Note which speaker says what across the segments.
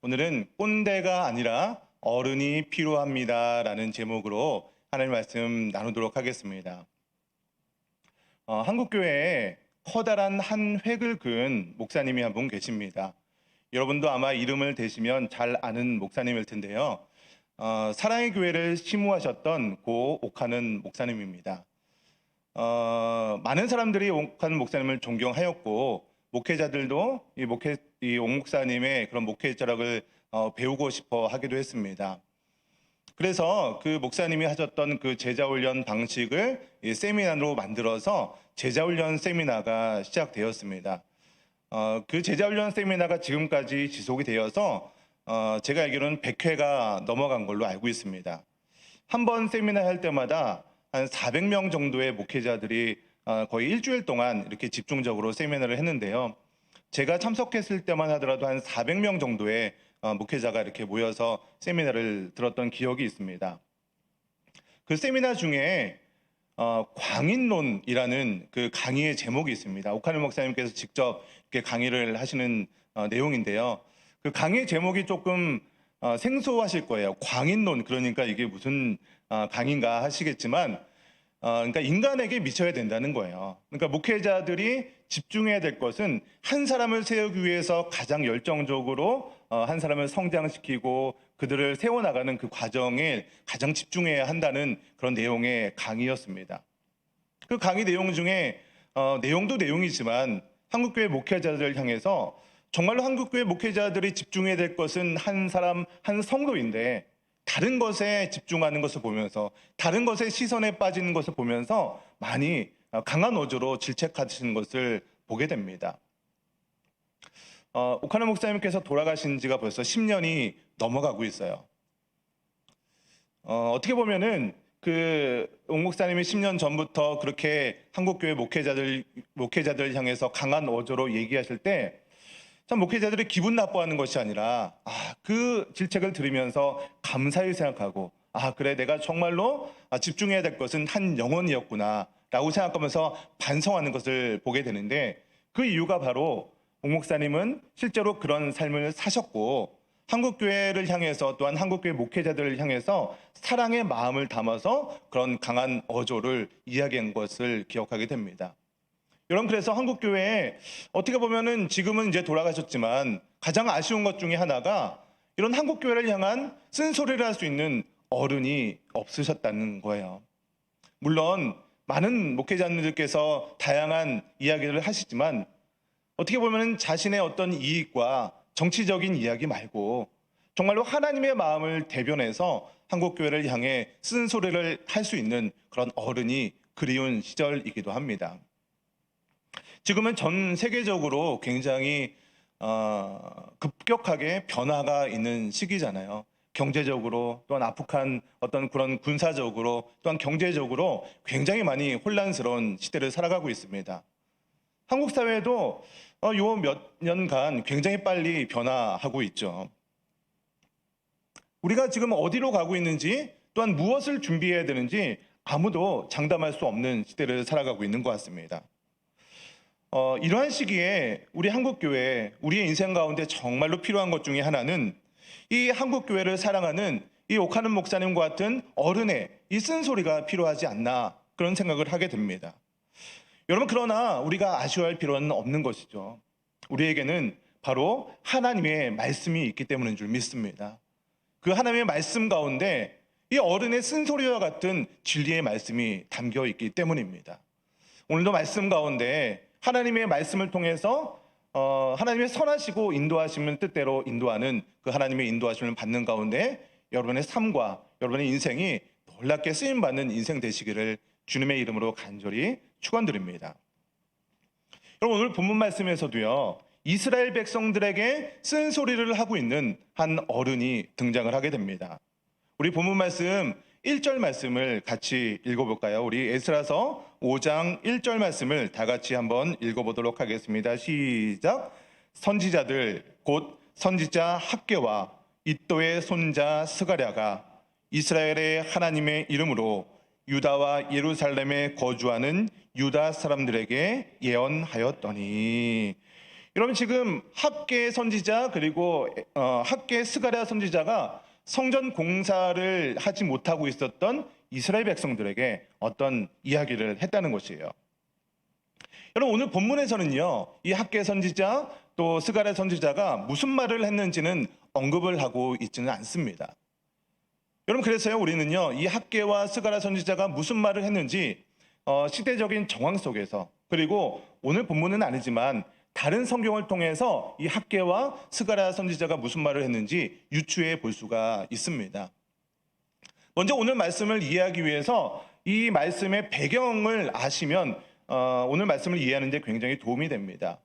Speaker 1: 오늘은 꼰대가 아니라 어른이 필요합니다라는 제목으로 하나님 말씀 나누도록 하겠습니다. 한국교회에 커다란 한 획을 그은 목사님이 한 분 계십니다. 여러분도 아마 이름을 대시면 잘 아는 목사님일 텐데요. 사랑의 교회를 심우하셨던 고 옥하는 목사님입니다. 많은 사람들이 옥하는 목사님을 존경하였고 목회자들도 이 옥 목사님의 그런 목회 철학을 배우고 싶어 하기도 했습니다. 그래서 그 목사님이 하셨던 그 제자훈련 방식을 이 세미나로 만들어서 제자훈련 세미나가 시작되었습니다. 그 제자훈련 세미나가 지금까지 지속이 되어서 제가 알기로는 100회가 넘어간 걸로 알고 있습니다. 한 번 세미나 할 때마다 한 400명 정도의 목회자들이 거의 일주일 동안 이렇게 집중적으로 세미나를 했는데요. 제가 참석했을 때만 하더라도 한 400명 정도의 목회자가 이렇게 모여서 세미나를 들었던 기억이 있습니다. 그 세미나 중에 광인론이라는 그 강의의 제목이 있습니다. 옥하늘 목사님께서 직접 이렇게 강의를 하시는 내용인데요. 그 강의 제목이 조금 생소하실 거예요. 광인론, 그러니까 이게 무슨 강의인가 하시겠지만 그러니까 인간에게 미쳐야 된다는 거예요. 그러니까 목회자들이 집중해야 될 것은 한 사람을 세우기 위해서 가장 열정적으로 한 사람을 성장시키고 그들을 세워나가는 그 과정에 가장 집중해야 한다는 그런 내용의 강의였습니다. 그 강의 내용 중에 내용도 내용이지만 한국교회 목회자들을 향해서 정말로 한국교회 목회자들이 집중해야 될 것은 한 사람, 한 성도인데 다른 것에 집중하는 것을 보면서 다른 것에 시선에 빠지는 것을 보면서 많이 강한 어조로 질책하시는 것을 보게 됩니다. 옥하늘 목사님께서 돌아가신 지가 벌써 10년이 넘어가고 있어요. 어떻게 보면은 옥 목사님이 10년 전부터 그렇게 한국교회 목회자들 향해서 강한 어조로 얘기하실 때 참 목회자들이 기분 나빠하는 것이 아니라 그 질책을 들으면서 감사히 생각하고 그래 내가 정말로 집중해야 될 것은 한 영혼이었구나 라고 생각하면서 반성하는 것을 보게 되는데 그 이유가 바로 옥 목사님은 실제로 그런 삶을 사셨고 한국교회를 향해서 또한 한국교회 목회자들을 향해서 사랑의 마음을 담아서 그런 강한 어조를 이야기한 것을 기억하게 됩니다. 여러분, 그래서 한국교회에 어떻게 보면은 지금은 이제 돌아가셨지만 가장 아쉬운 것 중에 하나가 이런 한국교회를 향한 쓴소리를 할 수 있는 어른이 없으셨다는 거예요. 물론 많은 목회자님들께서 다양한 이야기를 하시지만 어떻게 보면은 자신의 어떤 이익과 정치적인 이야기 말고 정말로 하나님의 마음을 대변해서 한국교회를 향해 쓴소리를 할 수 있는 그런 어른이 그리운 시절이기도 합니다. 지금은 전 세계적으로 굉장히 급격하게 변화가 있는 시기잖아요. 경제적으로 또한 아프간 어떤 그런 군사적으로 또한 경제적으로 굉장히 많이 혼란스러운 시대를 살아가고 있습니다. 한국 사회도 요 몇 년간 굉장히 빨리 변화하고 있죠. 우리가 지금 어디로 가고 있는지 또한 무엇을 준비해야 되는지 아무도 장담할 수 없는 시대를 살아가고 있는 것 같습니다. 이러한 시기에 우리 한국교회, 우리의 인생 가운데 정말로 필요한 것 중에 하나는 이 한국교회를 사랑하는 이 옥하는 목사님과 같은 어른의 이 쓴소리가 필요하지 않나 그런 생각을 하게 됩니다. 여러분, 그러나 우리가 아쉬워할 필요는 없는 것이죠. 우리에게는 바로 하나님의 말씀이 있기 때문인 줄 믿습니다. 그 하나님의 말씀 가운데 이 어른의 쓴소리와 같은 진리의 말씀이 담겨 있기 때문입니다. 오늘도 말씀 가운데 하나님의 말씀을 통해서 하나님의 선하시고 인도하시는 뜻대로 인도하는 그 하나님의 인도하심을 받는 가운데 여러분의 삶과 여러분의 인생이 놀랍게 쓰임받는 인생 되시기를 주님의 이름으로 간절히 축원드립니다. 여러분, 오늘 본문 말씀에서도요, 이스라엘 백성들에게 쓴소리를 하고 있는 한 어른이 등장을 하게 됩니다. 우리 본문 말씀 1절 말씀을 같이 읽어볼까요? 우리 에스라서 5장 1절 말씀을 다 같이 한번 읽어보도록 하겠습니다. 시작. 선지자들 곧 선지자 학개와 이또의 손자 스가랴가 이스라엘의 하나님의 이름으로 유다와 예루살렘에 거주하는 유다 사람들에게 예언하였더니. 여러분 지금 학계 선지자 그리고 학계 스가랴 선지자가 성전 공사를 하지 못하고 있었던 이스라엘 백성들에게 어떤 이야기를 했다는 것이에요. 여러분 오늘 본문에서는요, 이 학계 선지자 또 스가랴 선지자가 무슨 말을 했는지는 언급을 하고 있지는 않습니다. 여러분 그래서요, 우리는요, 이 학계와 스가랴 선지자가 무슨 말을 했는지 시대적인 정황 속에서, 그리고 오늘 본문은 아니지만 다른 성경을 통해서 이 학계와 스가랴 선지자가 무슨 말을 했는지 유추해 볼 수가 있습니다. 먼저 오늘 말씀을 이해하기 위해서 이 말씀의 배경을 아시면 오늘 말씀을 이해하는 데 굉장히 도움이 됩니다.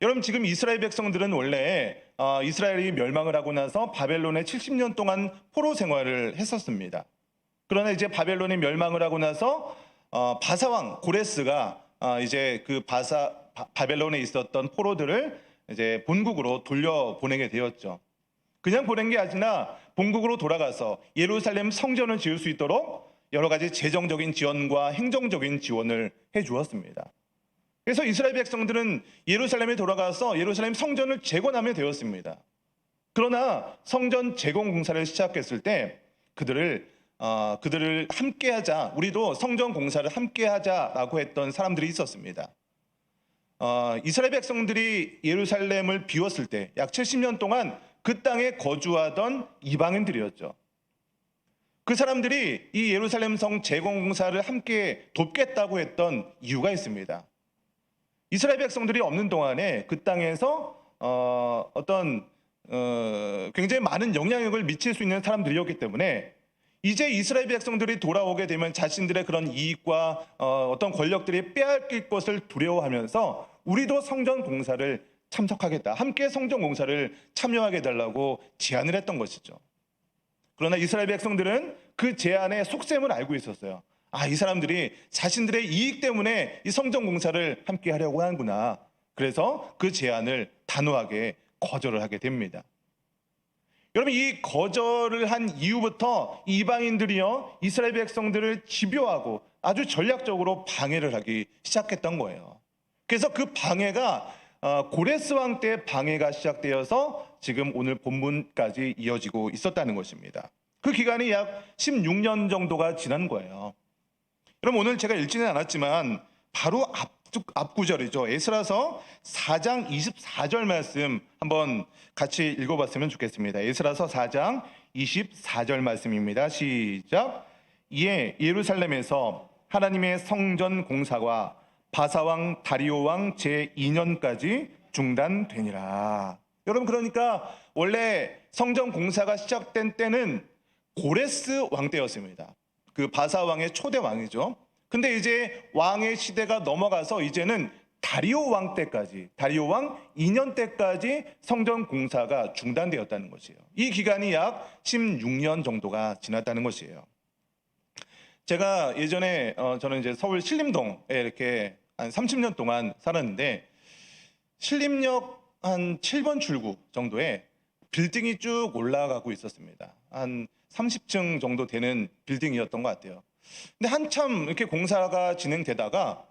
Speaker 1: 여러분 지금 이스라엘 백성들은 원래 이스라엘이 멸망을 하고 나서 바벨론에 70년 동안 포로 생활을 했었습니다. 그러나 이제 바벨론이 멸망을 하고 나서 바사왕 고레스가 이제 그 바벨론에 있었던 포로들을 이제 본국으로 돌려보내게 되었죠. 그냥 보낸 게 아니라 본국으로 돌아가서 예루살렘 성전을 지을 수 있도록 여러 가지 재정적인 지원과 행정적인 지원을 해 주었습니다. 그래서 이스라엘 백성들은 예루살렘에 돌아가서 예루살렘 성전을 재건하면 되었습니다. 그러나 성전 재건 공사를 시작했을 때 그들을 함께하자, 우리도 성전 공사를 함께하자라고 했던 사람들이 있었습니다. 이스라엘 백성들이 예루살렘을 비웠을 때 약 70년 동안 그 땅에 거주하던 이방인들이었죠. 그 사람들이 이 예루살렘 성 재건 공사를 함께 돕겠다고 했던 이유가 있습니다. 이스라엘 백성들이 없는 동안에 그 땅에서 굉장히 많은 영향력을 미칠 수 있는 사람들이었기 때문에 이제 이스라엘 백성들이 돌아오게 되면 자신들의 그런 이익과 어떤 권력들이 빼앗길 것을 두려워하면서 우리도 성전 공사를 참석하겠다, 함께 성전 공사를 참여하게 해달라고 제안을 했던 것이죠. 그러나 이스라엘 백성들은 그 제안의 속셈을 알고 있었어요. 이 사람들이 자신들의 이익 때문에 이 성전 공사를 함께 하려고 하는구나. 그래서 그 제안을 단호하게 거절을 하게 됩니다. 여러분 이 거절을 한 이후부터 이방인들이요, 이스라엘 백성들을 집요하고 아주 전략적으로 방해를 하기 시작했던 거예요. 그래서 그 방해가 고레스 왕 때 방해가 시작되어서 지금 오늘 본문까지 이어지고 있었다는 것입니다. 그 기간이 약 16년 정도가 지난 거예요. 그럼 오늘 제가 읽지는 않았지만 바로 앞 구절이죠. 에스라서 4장 24절 말씀 한번 같이 읽어봤으면 좋겠습니다. 에스라서 4장 24절 말씀입니다. 시작. 이에 예루살렘에서 하나님의 성전 공사가 바사왕 다리오 왕 제2년까지 중단되니라. 여러분 그러니까 원래 성전 공사가 시작된 때는 고레스 왕 때였습니다. 그 바사 왕의 초대 왕이죠. 근데 이제 왕의 시대가 넘어가서 이제는 다리오 왕 때까지, 다리오 왕 2년 때까지 성전 공사가 중단되었다는 것이에요. 이 기간이 약 16년 정도가 지났다는 것이에요. 제가 예전에 저는 이제 서울 신림동에 이렇게 한 30년 동안 살았는데 신림역 한 7번 출구 정도에 빌딩이 쭉 올라가고 있었습니다. 한 30층 정도 되는 빌딩이었던 것 같아요. 근데 한참 이렇게 공사가 진행되다가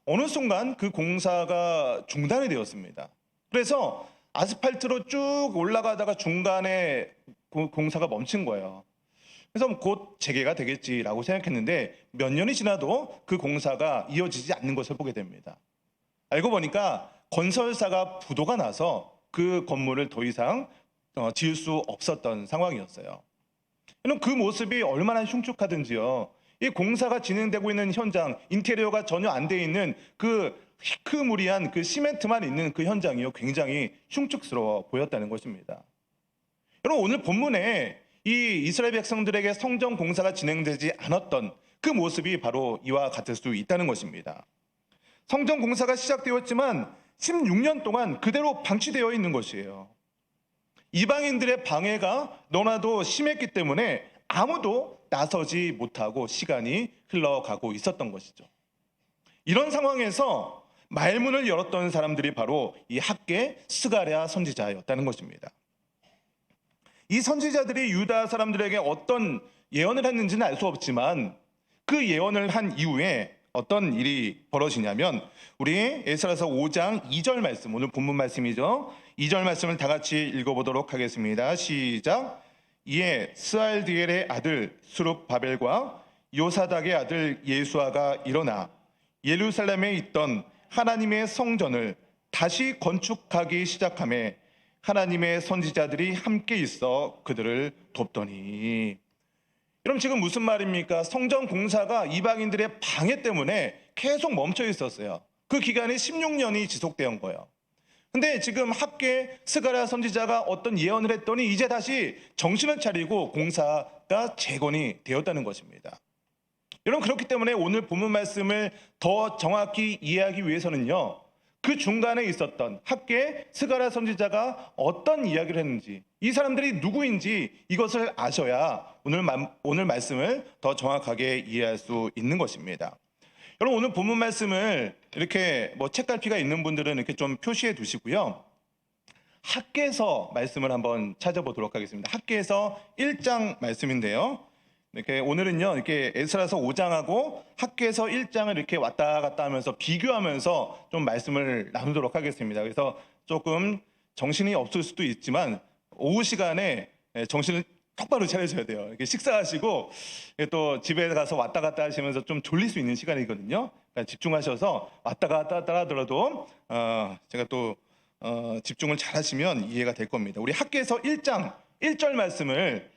Speaker 1: 어느 순간 그 공사가 중단이 되었습니다. 그래서 아스팔트로 쭉 올라가다가 중간에 공사가 멈춘 거예요. 그래서 곧 재개가 되겠지라고 생각했는데 몇 년이 지나도 그 공사가 이어지지 않는 것을 보게 됩니다. 알고 보니까 건설사가 부도가 나서 그 건물을 더 이상 지을 수 없었던 상황이었어요. 그 모습이 얼마나 흉측하든지요. 이 공사가 진행되고 있는 현장, 인테리어가 전혀 안 돼 있는 그 희크무리한 그 시멘트만 있는 그 현장이요, 굉장히 흉측스러워 보였다는 것입니다. 여러분 오늘 본문에 이 이스라엘 백성들에게 성전 공사가 진행되지 않았던 그 모습이 바로 이와 같을 수 있다는 것입니다. 성전 공사가 시작되었지만 16년 동안 그대로 방치되어 있는 것이에요. 이방인들의 방해가 너무나도 심했기 때문에 아무도 나서지 못하고 시간이 흘러가고 있었던 것이죠. 이런 상황에서 말문을 열었던 사람들이 바로 이 학계 스가랴 선지자였다는 것입니다. 이 선지자들이 유다 사람들에게 어떤 예언을 했는지는 알 수 없지만 그 예언을 한 이후에 어떤 일이 벌어지냐면 우리 에스라서 5장 2절 말씀, 오늘 본문 말씀이죠. 2절 말씀을 다 같이 읽어보도록 하겠습니다. 시작. 이에 스알디엘의 아들 수룹바벨과 요사닥의 아들 예수아가 일어나 예루살렘에 있던 하나님의 성전을 다시 건축하기 시작하며 하나님의 선지자들이 함께 있어 그들을 돕더니. 그럼 지금 무슨 말입니까? 성전 공사가 이방인들의 방해 때문에 계속 멈춰 있었어요. 그 기간이 16년이 지속된 거예요. 근데 지금 학계 스가랴 선지자가 어떤 예언을 했더니 이제 다시 정신을 차리고 공사가 재건이 되었다는 것입니다. 여러분, 그렇기 때문에 오늘 본문 말씀을 더 정확히 이해하기 위해서는요, 그 중간에 있었던 학계 스가랴 선지자가 어떤 이야기를 했는지, 이 사람들이 누구인지 이것을 아셔야 오늘 말씀을 더 정확하게 이해할 수 있는 것입니다. 여러분, 오늘 본문 말씀을 이렇게 책갈피가 있는 분들은 이렇게 좀 표시해 두시고요. 학계서 말씀을 한번 찾아보도록 하겠습니다. 학계서 1장 말씀인데요. 이렇게 오늘은요, 이렇게 에스라서 5장하고 학계서 1장을 이렇게 왔다 갔다 하면서 비교하면서 좀 말씀을 나누도록 하겠습니다. 그래서 조금 정신이 없을 수도 있지만 오후 시간에 정신을 똑바로 차리셔야 돼요. 이렇게 식사하시고 또 집에 가서 왔다 갔다 하시면서 좀 졸릴 수 있는 시간이거든요. 그러니까 집중하셔서 왔다 갔다 하더라도 제가 또 집중을 잘 하시면 이해가 될 겁니다. 우리 학계서 1장 1절 말씀을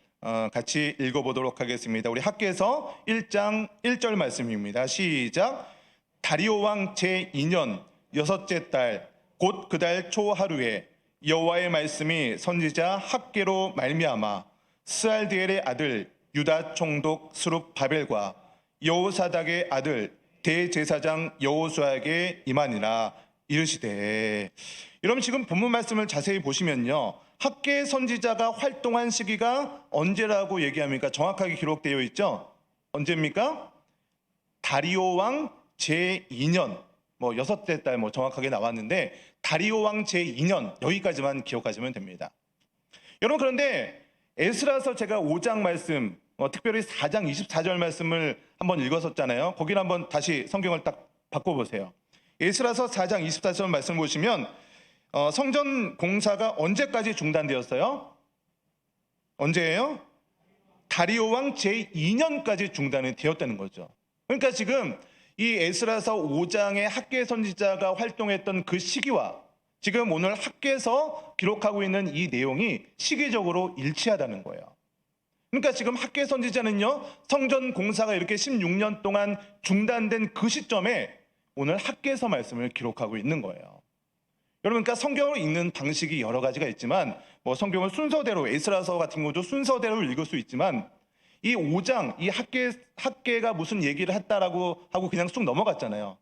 Speaker 1: 같이 읽어보도록 하겠습니다. 우리 학계서 1장 1절 말씀입니다. 시작. 다리오 왕 제2년 여섯째 달 곧 그 달 초하루에 여호와의 말씀이 선지자 학계로 말미암아 스알디엘의 아들 유다 총독 수룹바벨과 여호사닥의 아들 대제사장 여호수아에게 임하니라. 이르시되. 여러분, 지금 본문 말씀을 자세히 보시면요, 학계 선지자가 활동한 시기가 언제라고 얘기합니까? 정확하게 기록되어 있죠. 언제입니까? 다리오 왕 제2년, 여섯째 달 정확하게 나왔는데 다리오 왕 제2년, 여기까지만 기억하시면 됩니다. 여러분, 그런데 에스라서 제가 5장 말씀, 특별히 4장 24절 말씀을 한번 읽었었잖아요. 거기를 한번 다시 성경을 딱 바꿔보세요. 에스라서 4장 24절 말씀 보시면 성전 공사가 언제까지 중단되었어요? 언제예요? 다리오 왕 제2년까지 중단이 되었다는 거죠. 그러니까 지금 이 에스라서 5장의 학계 선지자가 활동했던 그 시기와 지금 오늘 학계에서 기록하고 있는 이 내용이 시기적으로 일치하다는 거예요. 그러니까 지금 학계 선지자는요, 성전 공사가 이렇게 16년 동안 중단된 그 시점에 오늘 학계서 말씀을 기록하고 있는 거예요. 여러분, 그러니까 성경을 읽는 방식이 여러 가지가 있지만 성경을 순서대로, 에스라서 같은 것도 순서대로 읽을 수 있지만 이 5장, 이 학계가 무슨 얘기를 했다라고 하고 그냥 쑥 넘어갔잖아요.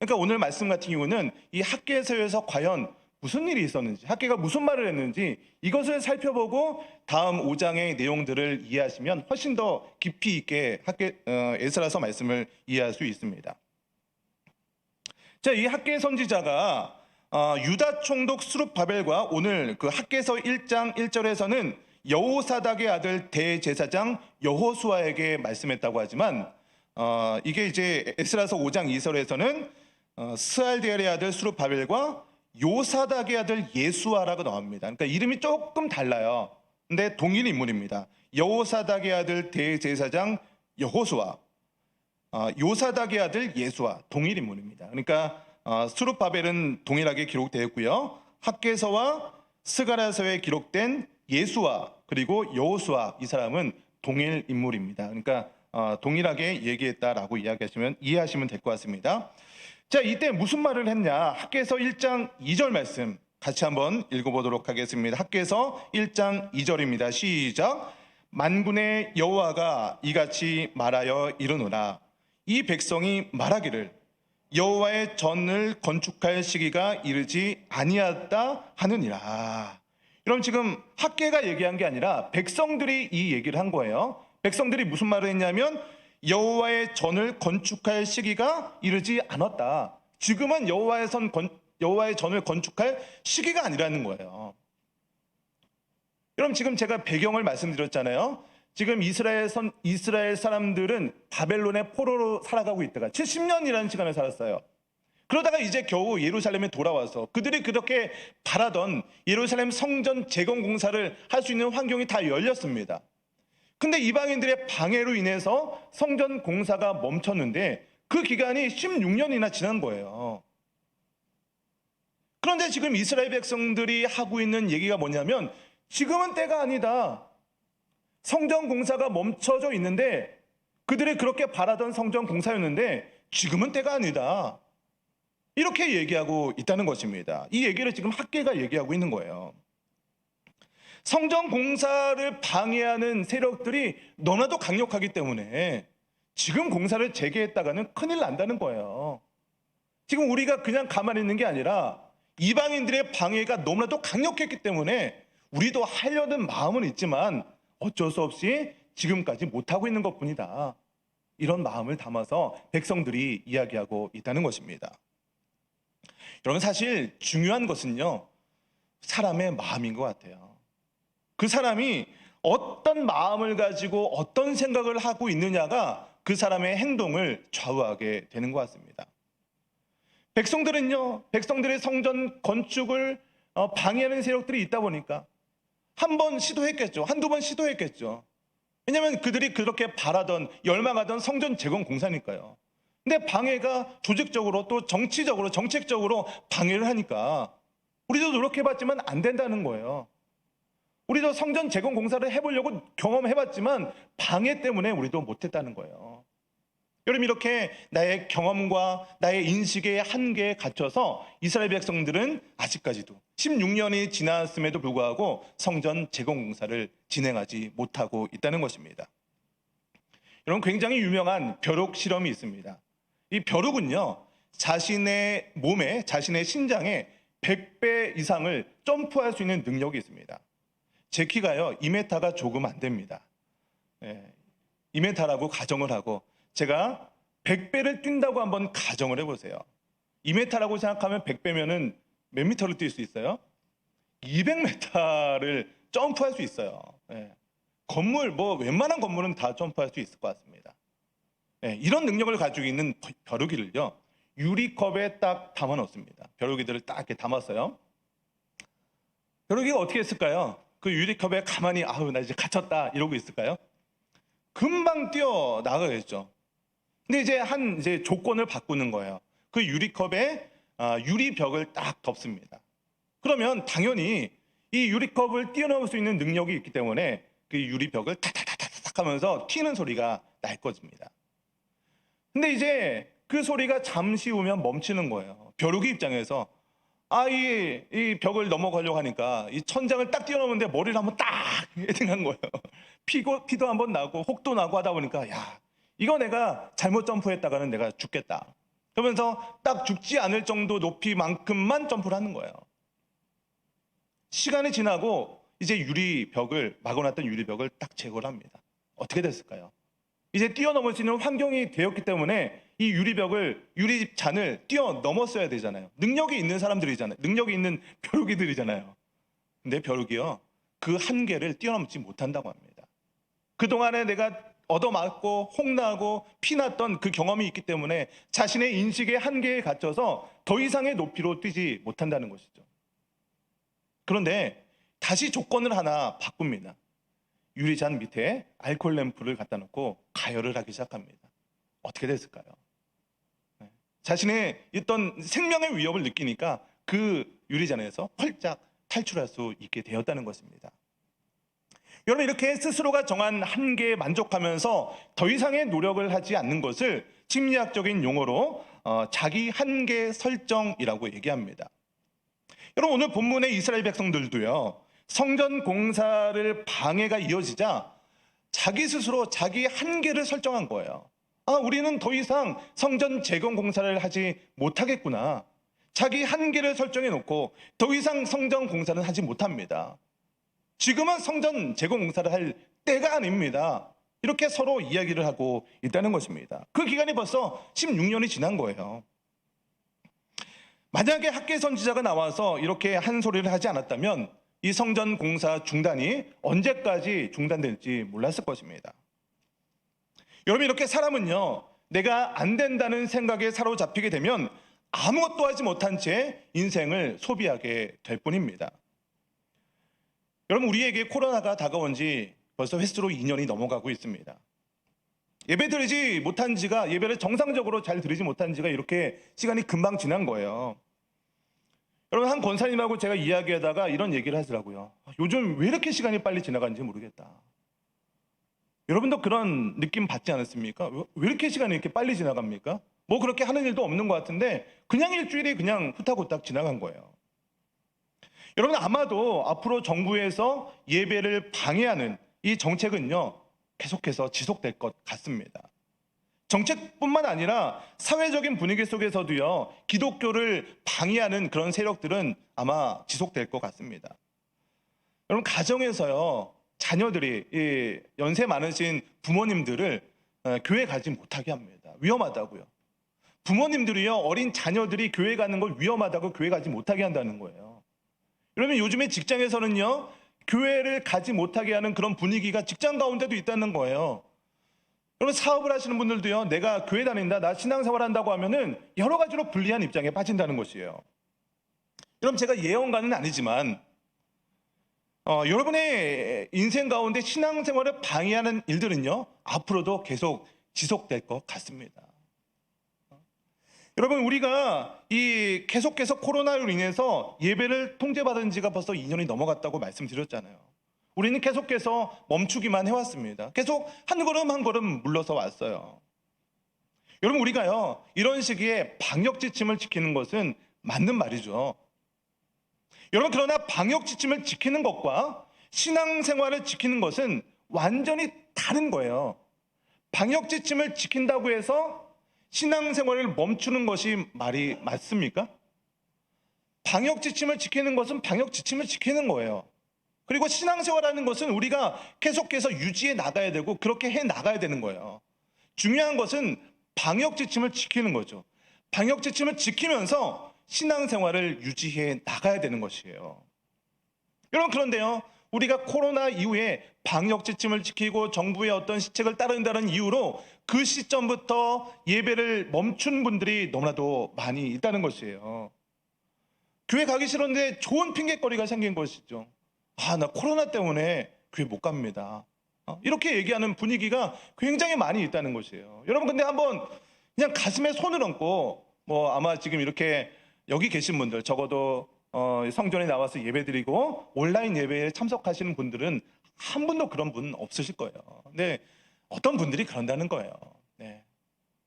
Speaker 1: 그러니까 오늘 말씀 같은 경우는 이 학계서에서 과연 무슨 일이 있었는지, 학계가 무슨 말을 했는지 이것을 살펴보고 다음 5장의 내용들을 이해하시면 훨씬 더 깊이 있게 에스라서 말씀을 이해할 수 있습니다. 자, 이 학계 선지자가 유다 총독 수룹바벨과 오늘 그 학계서 1장 1절에서는 여호사닥의 아들 대제사장 여호수아에게 말씀했다고 하지만 이게 이제 에스라서 5장 2절에서는 스알디엘의 아들 수룹바벨과 요사닥의 아들 예수아라고 나옵니다. 그러니까 이름이 조금 달라요. 근데 동일 인물입니다. 여호사닥의 아들 대제사장 여호수아, 요사닥의 아들 예수아, 동일 인물입니다. 그러니까 수룹바벨은 동일하게 기록되었고요, 학계서와 스가랴서에 기록된 예수아 그리고 여호수아, 이 사람은 동일 인물입니다. 그러니까 동일하게 얘기했다라고 이해하시면 될 것 같습니다. 자, 이때 무슨 말을 했냐? 학계서 1장 2절 말씀 같이 한번 읽어보도록 하겠습니다. 학계서 1장 2절입니다. 시작. 만군의 여호와가 이같이 말하여 이르노라. 이 백성이 말하기를 여호와의 전을 건축할 시기가 이르지 아니하다 하느니라. 여러분, 지금 학계가 얘기한 게 아니라 백성들이 이 얘기를 한 거예요. 백성들이 무슨 말을 했냐면 여호와의 전을 건축할 시기가 이르지 않았다. 지금은 여호와의 전을 건축할 시기가 아니라는 거예요. 여러분, 지금 제가 배경을 말씀드렸잖아요. 지금 이스라엘 사람들은 바벨론의 포로로 살아가고 있다가 70년이라는 시간을 살았어요. 그러다가 이제 겨우 예루살렘에 돌아와서 그들이 그렇게 바라던 예루살렘 성전 재건 공사를 할 수 있는 환경이 다 열렸습니다. 근데 이방인들의 방해로 인해서 성전 공사가 멈췄는데 그 기간이 16년이나 지난 거예요. 그런데 지금 이스라엘 백성들이 하고 있는 얘기가 뭐냐면 지금은 때가 아니다. 성전 공사가 멈춰져 있는데 그들이 그렇게 바라던 성전 공사였는데 지금은 때가 아니다. 이렇게 얘기하고 있다는 것입니다. 이 얘기를 지금 학계가 얘기하고 있는 거예요. 성전 공사를 방해하는 세력들이 너무나도 강력하기 때문에 지금 공사를 재개했다가는 큰일 난다는 거예요. 지금 우리가 그냥 가만히 있는 게 아니라 이방인들의 방해가 너무나도 강력했기 때문에 우리도 하려는 마음은 있지만 어쩔 수 없이 지금까지 못하고 있는 것뿐이다. 이런 마음을 담아서 백성들이 이야기하고 있다는 것입니다. 여러분, 사실 중요한 것은요, 사람의 마음인 것 같아요. 그 사람이 어떤 마음을 가지고 어떤 생각을 하고 있느냐가 그 사람의 행동을 좌우하게 되는 것 같습니다. 백성들의 성전 건축을 방해하는 세력들이 있다 보니까 한 번 시도했겠죠. 한두 번 시도했겠죠. 왜냐하면 그들이 그렇게 바라던, 열망하던 성전 재건 공사니까요. 근데 방해가 조직적으로 또 정치적으로, 정책적으로 방해를 하니까 우리도 노력해봤지만 안 된다는 거예요. 우리도 성전 재건 공사를 해보려고 경험해봤지만 방해 때문에 우리도 못했다는 거예요. 여러분, 이렇게 나의 경험과 나의 인식의 한계에 갇혀서 이스라엘 백성들은 아직까지도 16년이 지났음에도 불구하고 성전 재건 공사를 진행하지 못하고 있다는 것입니다. 여러분, 굉장히 유명한 벼룩 실험이 있습니다. 이 벼룩은요, 자신의 몸에, 자신의 신장에 100배 이상을 점프할 수 있는 능력이 있습니다. 제 키가요 2m가 조금 안 됩니다. 2m라고 가정을 하고 제가 100배를 뛴다고 한번 가정을 해보세요. 2m라고 생각하면 100배면은 몇 미터를 뛸 수 있어요? 200m를 점프할 수 있어요. 건물, 웬만한 건물은 다 점프할 수 있을 것 같습니다. 이런 능력을 가지고 있는 벼룩이를요, 유리컵에 딱 담아 놓습니다. 벼룩이들을 딱 이렇게 담았어요. 벼룩이가 어떻게 했을까요? 그 유리컵에 가만히 나 이제 갇혔다 이러고 있을까요? 금방 뛰어 나가겠죠. 근데 이제 조건을 바꾸는 거예요. 그 유리컵에 유리벽을 딱 덮습니다. 그러면 당연히 이 유리컵을 뛰어넘을 수 있는 능력이 있기 때문에 그 유리벽을 탁탁탁탁 하면서 튀는 소리가 날 것입니다. 근데 이제 그 소리가 잠시 후면 멈추는 거예요. 벼룩이 입장에서 이 벽을 넘어가려고 하니까 이 천장을 딱 뛰어넘는데 머리를 한번 딱 헤딩한 거예요. 피도 한번 나고 혹도 나고 하다 보니까 이거 내가 잘못 점프했다가는 내가 죽겠다. 그러면서 딱 죽지 않을 정도 높이만큼만 점프를 하는 거예요. 시간이 지나고 이제 막아놨던 유리벽을 딱 제거를 합니다. 어떻게 됐을까요? 이제 뛰어넘을 수 있는 환경이 되었기 때문에 이 유리잔을 뛰어넘었어야 되잖아요. 능력이 있는 사람들이잖아요. 능력이 있는 벼룩이들이잖아요. 근데 벼룩이요, 그 한계를 뛰어넘지 못한다고 합니다. 그동안에 내가 얻어맞고 홍나고 피났던 그 경험이 있기 때문에 자신의 인식의 한계에 갇혀서 더 이상의 높이로 뛰지 못한다는 것이죠. 그런데 다시 조건을 하나 바꿉니다. 유리잔 밑에 알코올 램프를 갖다 놓고 가열을 하기 시작합니다. 어떻게 됐을까요? 자신의 있던 생명의 위협을 느끼니까 그 유리잔에서 펄짝 탈출할 수 있게 되었다는 것입니다. 여러분, 이렇게 스스로가 정한 한계에 만족하면서 더 이상의 노력을 하지 않는 것을 심리학적인 용어로 자기 한계 설정이라고 얘기합니다. 여러분, 오늘 본문의 이스라엘 백성들도요, 성전 공사를 방해가 이어지자 자기 스스로 자기 한계를 설정한 거예요. 우리는 더 이상 성전 재건 공사를 하지 못하겠구나. 자기 한계를 설정해 놓고 더 이상 성전 공사는 하지 못합니다. 지금은 성전 재건 공사를 할 때가 아닙니다. 이렇게 서로 이야기를 하고 있다는 것입니다. 그 기간이 벌써 16년이 지난 거예요. 만약에 학계 선지자가 나와서 이렇게 한 소리를 하지 않았다면 이 성전 공사 중단이 언제까지 중단될지 몰랐을 것입니다. 여러분, 이렇게 사람은요, 내가 안 된다는 생각에 사로잡히게 되면 아무것도 하지 못한 채 인생을 소비하게 될 뿐입니다. 여러분, 우리에게 코로나가 다가온 지 벌써 횟수로 2년이 넘어가고 있습니다. 예배를 정상적으로 잘 드리지 못한 지가 이렇게 시간이 금방 지난 거예요. 여러분, 한 권사님하고 제가 이야기하다가 이런 얘기를 하더라고요. 요즘 왜 이렇게 시간이 빨리 지나가는지 모르겠다. 여러분도 그런 느낌 받지 않았습니까? 왜 이렇게 시간이 이렇게 빨리 지나갑니까? 뭐 그렇게 하는 일도 없는 것 같은데 그냥 일주일이 그냥 후딱후딱 지나간 거예요. 여러분, 아마도 앞으로 정부에서 예배를 방해하는 이 정책은요, 계속해서 지속될 것 같습니다. 정책뿐만 아니라 사회적인 분위기 속에서도요, 기독교를 방해하는 그런 세력들은 아마 지속될 것 같습니다. 여러분, 가정에서요, 자녀들이 연세 많으신 부모님들을 교회 가지 못하게 합니다. 위험하다고요. 부모님들이요, 어린 자녀들이 교회 가는 걸 위험하다고 교회 가지 못하게 한다는 거예요. 여러분, 요즘에 직장에서는요, 교회를 가지 못하게 하는 그런 분위기가 직장 가운데도 있다는 거예요. 여러분, 사업을 하시는 분들도요, 내가 교회 다닌다, 나 신앙생활 한다고 하면은 여러 가지로 불리한 입장에 빠진다는 것이에요. 여러분, 제가 예언가는 아니지만 여러분의 인생 가운데 신앙생활을 방해하는 일들은요, 앞으로도 계속 지속될 것 같습니다. 여러분, 우리가 이 계속해서 코로나로 인해서 예배를 통제받은 지가 벌써 2년이 넘어갔다고 말씀드렸잖아요. 우리는 계속해서 멈추기만 해왔습니다. 계속 한 걸음 한 걸음 물러서 왔어요. 여러분, 우리가요, 이런 시기에 방역 지침을 지키는 것은 맞는 말이죠. 여러분, 그러나 방역 지침을 지키는 것과 신앙생활을 지키는 것은 완전히 다른 거예요. 방역 지침을 지킨다고 해서 신앙생활을 멈추는 것이 말이 맞습니까? 방역 지침을 지키는 것은 방역 지침을 지키는 거예요. 그리고 신앙생활하는 것은 우리가 계속해서 유지해 나가야 되고 그렇게 해 나가야 되는 거예요. 중요한 것은 방역 지침을 지키는 거죠. 방역 지침을 지키면서 신앙생활을 유지해 나가야 되는 것이에요. 여러분, 그런데요, 우리가 코로나 이후에 방역 지침을 지키고 정부의 어떤 시책을 따른다는 이유로 그 시점부터 예배를 멈춘 분들이 너무나도 많이 있다는 것이에요. 교회 가기 싫은데 좋은 핑계거리가 생긴 것이죠. 나 코로나 때문에 교회 못 갑니다. 이렇게 얘기하는 분위기가 굉장히 많이 있다는 것이에요. 여러분, 근데 한번 그냥 가슴에 손을 얹고, 아마 지금 이렇게 여기 계신 분들, 적어도 성전에 나와서 예배드리고 온라인 예배에 참석하시는 분들은 한 분도 그런 분 없으실 거예요. 근데 어떤 분들이 그런다는 거예요. 네.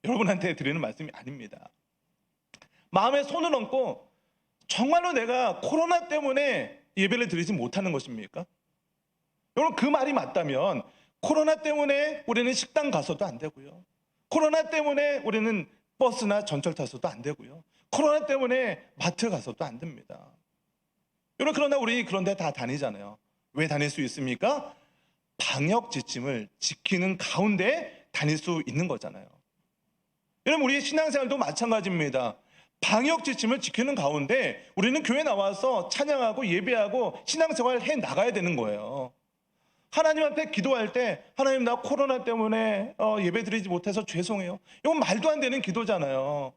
Speaker 1: 여러분한테 드리는 말씀이 아닙니다. 마음에 손을 얹고, 정말로 내가 코로나 때문에 예배를 드리지 못하는 것입니까? 여러분, 그 말이 맞다면 코로나 때문에 우리는 식당 가서도 안 되고요, 코로나 때문에 우리는 버스나 전철 타서도 안 되고요, 코로나 때문에 마트 가서도 안 됩니다. 여러분, 그러나 우리 그런데 다 다니잖아요. 왜 다닐 수 있습니까? 방역 지침을 지키는 가운데 다닐 수 있는 거잖아요. 여러분, 우리의 신앙생활도 마찬가지입니다. 방역 지침을 지키는 가운데 우리는 교회 나와서 찬양하고 예배하고 신앙생활을 해 나가야 되는 거예요. 하나님한테 기도할 때, 하나님, 나 코로나 때문에 예배드리지 못해서 죄송해요, 이건 말도 안 되는 기도잖아요.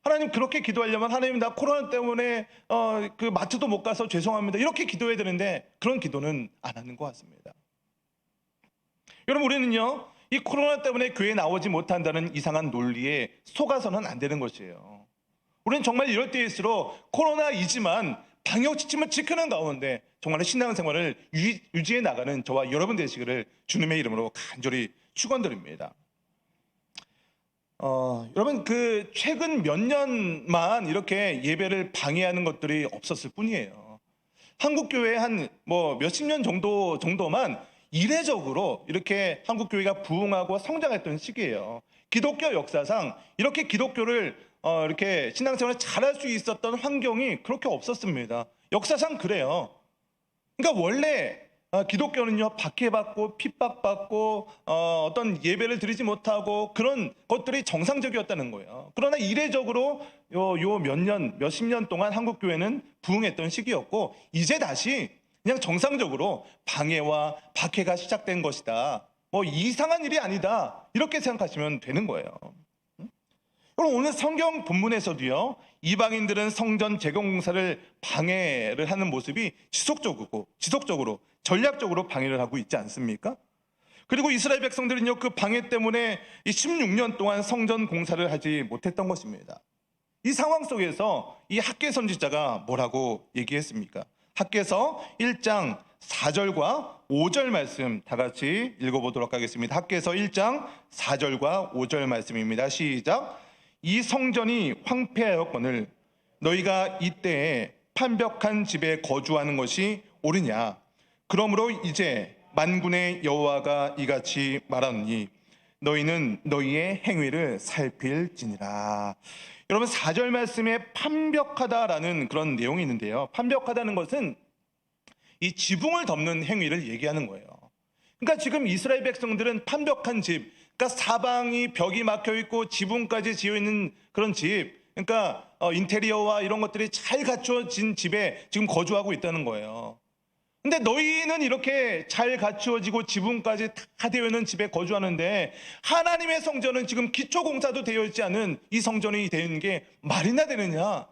Speaker 1: 하나님, 그렇게 기도하려면 하나님, 나 코로나 때문에 그 마트도 못 가서 죄송합니다, 이렇게 기도해야 되는데 그런 기도는 안 하는 것 같습니다. 여러분, 우리는요, 이 코로나 때문에 교회에 나오지 못한다는 이상한 논리에 속아서는 안 되는 것이에요. 우리는 정말 이럴 때일수록 코로나이지만 방역 지침을 지키는 가운데 정말 신앙생활을 유지해 나가는 저와 여러분 되시기를 주님의 이름으로 간절히 축원드립니다. 여러분, 그 최근 몇 년만 이렇게 예배를 방해하는 것들이 없었을 뿐이에요. 한국 교회 한 몇십 년 정도만 이례적으로 이렇게 한국 교회가 부흥하고 성장했던 시기예요. 기독교 역사상 이렇게 기독교를 이렇게 신앙생활을 잘할 수 있었던 환경이 그렇게 없었습니다. 역사상 그래요. 그러니까 원래 기독교는요, 박해받고 핍박받고 어떤 예배를 드리지 못하고 그런 것들이 정상적이었다는 거예요. 그러나 이례적으로 요 몇십 년 동안 한국 교회는 부흥했던 시기였고, 이제 다시 그냥 정상적으로 방해와 박해가 시작된 것이다. 뭐 이상한 일이 아니다. 이렇게 생각하시면 되는 거예요. 그럼 오늘 성경 본문에서도요, 이방인들은 성전 재건 공사를 방해를 하는 모습이 지속적으로 전략적으로 방해를 하고 있지 않습니까? 그리고 이스라엘 백성들은요, 그 방해 때문에 이 16년 동안 성전 공사를 하지 못했던 것입니다. 이 상황 속에서 이 학개 선지자가 뭐라고 얘기했습니까? 학개서 1장 4절과 5절 말씀 다 같이 읽어보도록 하겠습니다. 학개서 1장 4절과 5절 말씀입니다. 시작. 이 성전이 황폐하였거늘 너희가 이때에 판벽한 집에 거주하는 것이 옳으냐? 그러므로 이제 만군의 여호와가 이같이 말하노니 너희는 너희의 행위를 살필지니라. 여러분, 4절 말씀에 판벽하다라는 그런 내용이 있는데요, 판벽하다는 것은 이 지붕을 덮는 행위를 얘기하는 거예요. 그러니까 지금 이스라엘 백성들은 판벽한 집, 그러니까 사방이 벽이 막혀 있고 지붕까지 지어 있는 그런 집, 그러니까 인테리어와 이런 것들이 잘 갖추어진 집에 지금 거주하고 있다는 거예요. 근데 너희는 이렇게 잘 갖추어지고 지붕까지 다 되어 있는 집에 거주하는데 하나님의 성전은 지금 기초 공사도 되어 있지 않은 이 성전이 되는 게 말이나 되느냐?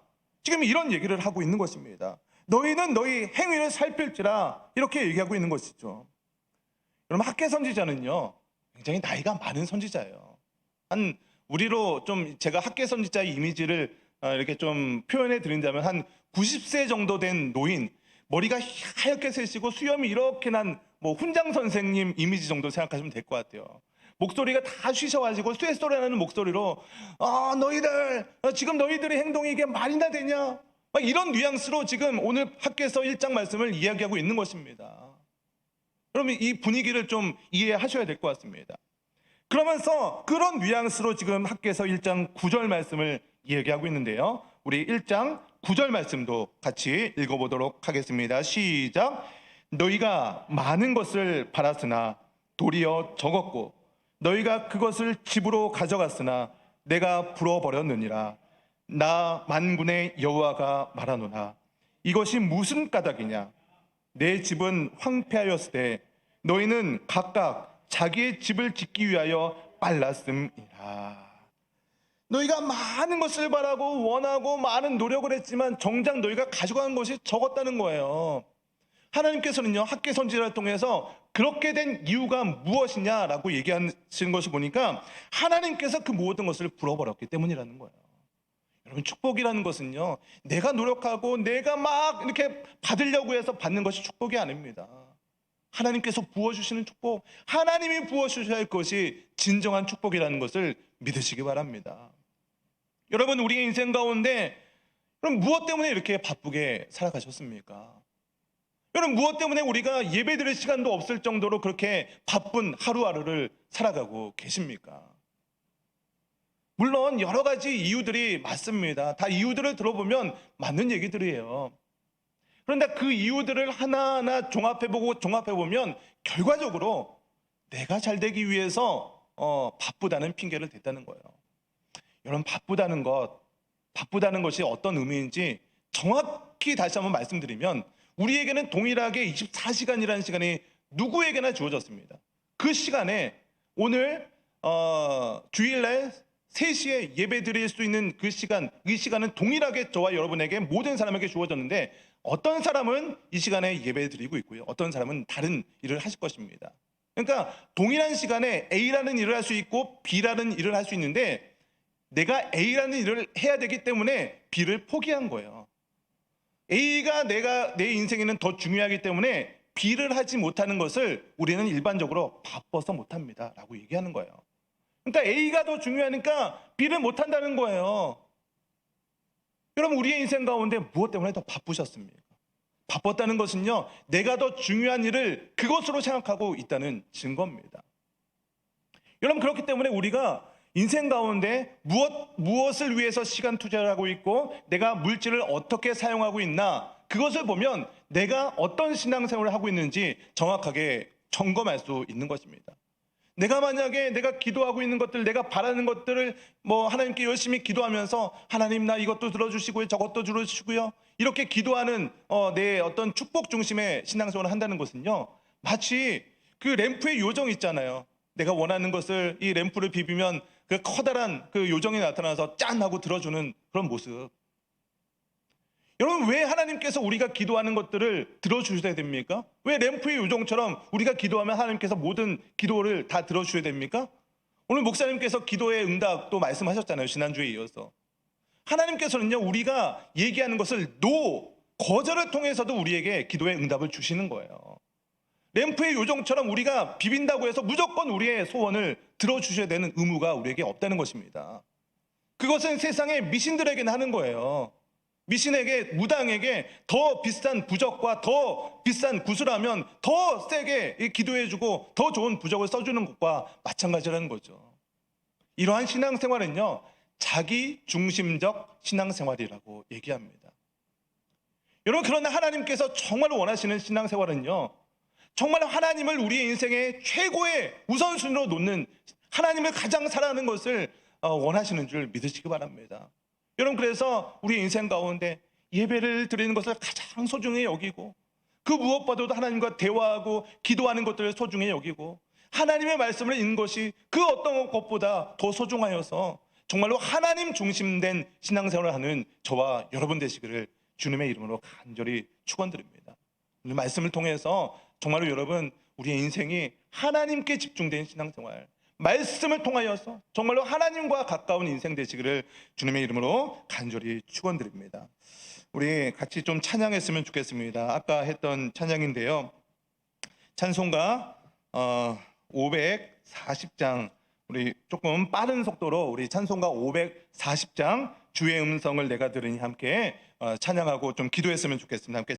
Speaker 1: 지금 이런 얘기를 하고 있는 것입니다. 너희는 너희 행위를 살필지라, 이렇게 얘기하고 있는 것이죠. 여러분, 학개 선지자는요, 굉장히 나이가 많은 선지자예요. 한 우리로 좀 제가 학개 선지자의 이미지를 이렇게 좀 표현해 드린다면 한 90세 정도 된 노인, 머리가 하얗게 새시고 수염이 이렇게 난 뭐 훈장 선생님 이미지 정도 생각하시면 될 것 같아요. 목소리가 다 쉬셔가지고 쇠소리 나는 목소리로 너희들 지금 너희들의 행동이 이게 말이나 되냐? 막 이런 뉘앙스로 지금 오늘 학개서 1장 말씀을 이야기하고 있는 것입니다. 그러면 이 분위기를 좀 이해하셔야 될 것 같습니다. 그러면서 그런 뉘앙스로 지금 학개서 1장 9절 말씀을 이야기하고 있는데요, 우리 1장 9절 말씀도 같이 읽어보도록 하겠습니다. 시작. 너희가 많은 것을 바랐으나 도리어 적었고 너희가 그것을 집으로 가져갔으나 내가 불어버렸느니라. 나 만군의 여호와가 말하노라. 이것이 무슨 까닭이냐? 내 집은 황폐하였을 때 너희는 각각 자기의 집을 짓기 위하여 빨랐음이라. 너희가 많은 것을 바라고 원하고 많은 노력을 했지만 정작 너희가 가져간 것이 적었다는 거예요. 하나님께서는요, 학개 선지자를 통해서 그렇게 된 이유가 무엇이냐라고 얘기하시는 것을 보니까 하나님께서 그 모든 것을 불어버렸기 때문이라는 거예요. 여러분, 축복이라는 것은요, 내가 노력하고 내가 막 이렇게 받으려고 해서 받는 것이 축복이 아닙니다. 하나님께서 부어주시는 축복, 하나님이 부어주셔야 할 것이 진정한 축복이라는 것을 믿으시기 바랍니다. 여러분, 우리의 인생 가운데 그럼 무엇 때문에 이렇게 바쁘게 살아가셨습니까? 여러분, 무엇 때문에 우리가 예배드릴 시간도 없을 정도로 그렇게 바쁜 하루하루를 살아가고 계십니까? 물론 여러 가지 이유들이 맞습니다. 다 이유들을 들어보면 맞는 얘기들이에요. 그런데 그 이유들을 하나하나 종합해보면 결과적으로 내가 잘 되기 위해서 바쁘다는 핑계를 댔다는 거예요. 여러분, 바쁘다는 것이 어떤 의미인지 정확히 다시 한번 말씀드리면, 우리에게는 동일하게 24시간이라는 시간이 누구에게나 주어졌습니다. 그 시간에 오늘 주일날 3시에 예배 드릴 수 있는 그 시간, 이 시간은 동일하게 저와 여러분에게, 모든 사람에게 주어졌는데 어떤 사람은 이 시간에 예배 드리고 있고요, 어떤 사람은 다른 일을 하실 것입니다. 그러니까 동일한 시간에 A라는 일을 할 수 있고 B라는 일을 할 수 있는데 내가 A라는 일을 해야 되기 때문에 B를 포기한 거예요. A가 내 인생에는 더 중요하기 때문에 B를 하지 못하는 것을 우리는 일반적으로 바빠서 못합니다 라고 얘기하는 거예요. 그러니까 A가 더 중요하니까 B를 못한다는 거예요. 여러분, 우리의 인생 가운데 무엇 때문에 더 바쁘셨습니까? 바빴다는 것은요, 내가 더 중요한 일을 그것으로 생각하고 있다는 증거입니다. 여러분, 그렇기 때문에 우리가 인생 가운데 무엇을 위해서 시간 투자를 하고 있고 내가 물질을 어떻게 사용하고 있나, 그것을 보면 내가 어떤 신앙생활을 하고 있는지 정확하게 점검할 수 있는 것입니다. 내가 만약에 내가 기도하고 있는 것들, 내가 바라는 것들을 하나님께 열심히 기도하면서 하나님 나 이것도 들어주시고요, 저것도 들어주시고요, 이렇게 기도하는 내 어떤 축복 중심의 신앙생활을 한다는 것은요, 마치 그 램프의 요정 있잖아요. 내가 원하는 것을 이 램프를 비비면 그 커다란 그 요정이 나타나서 짠 하고 들어주는 그런 모습. 여러분, 왜 하나님께서 우리가 기도하는 것들을 들어주셔야 됩니까? 왜 램프의 요정처럼 우리가 기도하면 하나님께서 모든 기도를 다 들어주셔야 됩니까? 오늘 목사님께서 기도의 응답도 말씀하셨잖아요, 지난주에 이어서. 하나님께서는요, 우리가 얘기하는 것을 거절을 통해서도 우리에게 기도의 응답을 주시는 거예요. 램프의 요정처럼 우리가 비빈다고 해서 무조건 우리의 소원을 들어주셔야 되는 의무가 우리에게 없다는 것입니다. 그것은 세상의 미신들에게는 하는 거예요. 미신에게, 무당에게 더 비싼 부적과 더 비싼 구슬하면 더 세게 기도해주고 더 좋은 부적을 써주는 것과 마찬가지라는 거죠. 이러한 신앙생활은요, 자기 중심적 신앙생활이라고 얘기합니다. 여러분, 그러나 하나님께서 정말 원하시는 신앙생활은요, 정말 하나님을 우리의 인생의 최고의 우선순위로 놓는, 하나님을 가장 사랑하는 것을 원하시는 줄 믿으시기 바랍니다. 여러분, 그래서 우리 인생 가운데 예배를 드리는 것을 가장 소중히 여기고, 그 무엇보다도 하나님과 대화하고 기도하는 것들을 소중히 여기고, 하나님의 말씀을 읽는 것이 그 어떤 것보다 더 소중하여서 정말로 하나님 중심된 신앙생활을 하는 저와 여러분 되시기를 주님의 이름으로 간절히 축원드립니다. 오늘 말씀을 통해서 정말로 여러분, 우리의 인생이 하나님께 집중된 신앙생활, 말씀을 통하여서 정말로 하나님과 가까운 인생 되시기를 주님의 이름으로 간절히 축원드립니다. 우리 같이 좀 찬양했으면 좋겠습니다. 아까 했던 찬양인데요, 찬송가 540장, 우리 조금 빠른 속도로 우리 찬송가 540장 주의 음성을 내가 들으니 함께 찬양하고 좀 기도했으면 좋겠습니다. 함께